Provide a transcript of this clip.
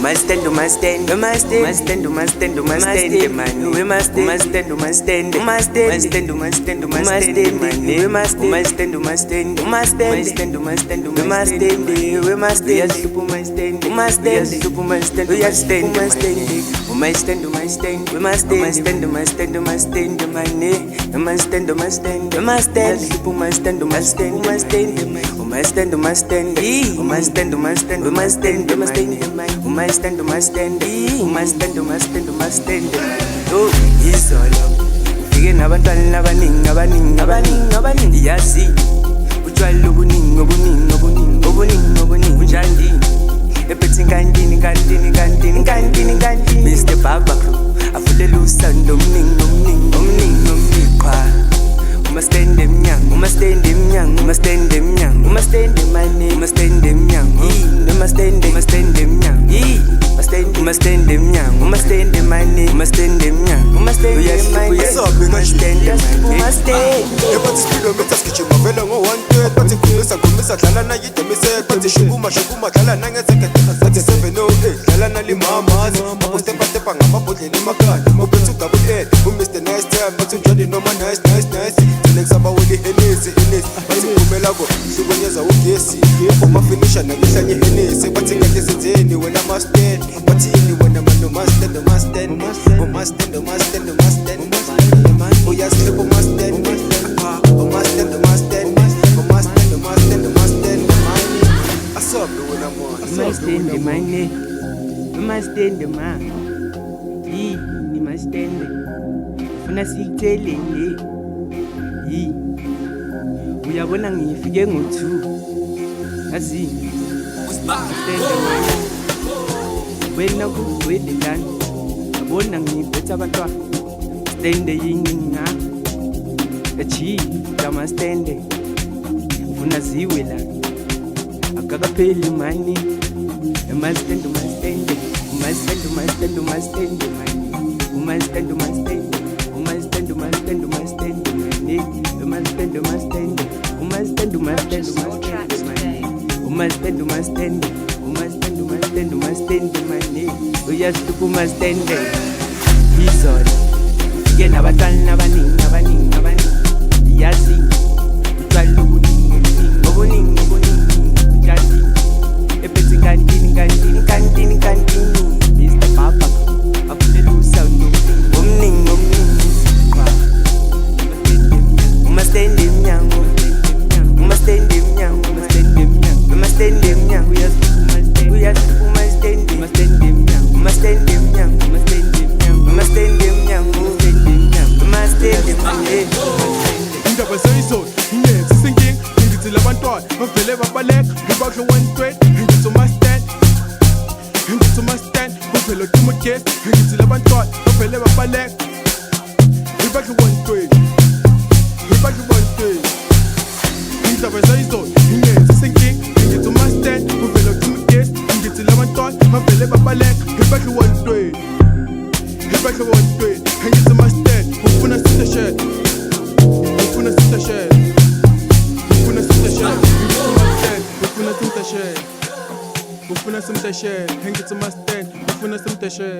must stand, you must stand, you must stand, you must stand, you must stand, you must stand, we must stand, you must stand, you must stand, you must stand, you must stand, we must stand, you must stand, you must stand, you must stand, we must stand, we must stand, yes, you must stand, you must stand, yes, you must stand, we must stand, we must stand, we must stand, you must stand, we must stand, you must stand, you must stand, you must stand, you must stand, you must stand, you must stand, you must stand, you must stand, you must stand, you must stand, you must stand, you must stand, you must stand, we must stand, you must stand, you must stand, you must stand, you must stand, you must stand, you must stand, oh, izolo ufike nabantwana abaningi abaningi abaningi abaningi yazi utshwala obuningi obuningi obuningi obuningi obuningi unjani ephethe inkantini kantini kantini kantini kantini Mr. Baba afulela usando omningi omningi omningi omningi qha uma stand emnyango uma stand emnyango uma stand emnyango uma stand emane uma stand emnyango uma stand emnyango uma stand emnyango uma stand emane uma stand emnyango uma stand emane uma stand ebathi kilometers gijima vele ngo-120 bathi khumisa dlala nayidemisele bathi shukuma dlala nangezeketela zathi 708 dlala nalimamazi apostepatepa ngamabhodlela emakhaya ubethu double umr nice time bathi unjani noma nice kusaba weli henesi bathi kumelako hlukonyeza ugesi umafinisha nalihlanye henesi bathi ngeke senzeni wena master bathi yini wena mano master uyaslip master asobe wena must stand the money we must stand the man ni must stand funa sikuthelele uyabona ngifike ngo2 yazi wena kuwele lana yabona ngiphethe abantwana stand yinga echi jama stand ufuna ziwe la akakapheli mani must stand must stand must stand must stand must stand must stand must stand must stand must stand must stand must stand must stand must stand must stand must stand must stand must stand money uyasiphu must stand izolo ke nabatwana abaningi abaningi abaningi yazi utshwala obuningi obuningi yazi ephethe kantini kantini kantini kantini Mr. Baba afulela usando omningi omningi uma stand emnyango uma stand emnyango uma stand emnyango uma stand emnyango uyasiphu uma stand emnyango uma stand emnyango uma stand emnyango uma stand emnyango uma stand emnyango indaba seyizolo ingenzi sinking ngithi labantwana bavele babaleka ngibakho 120 ngithi uma stand bavele utimogesi ngithi labantwana bavele babaleka ngibakho 120 indaba seyizolo ingenzi sinking ngithi uma stand bavele utimogesi ngithi labantwana bavele babaleka ngibakho 120 ngithi uma stand ufuna sitashela ufuna simtashe ngithi uma stand ufuna simtashe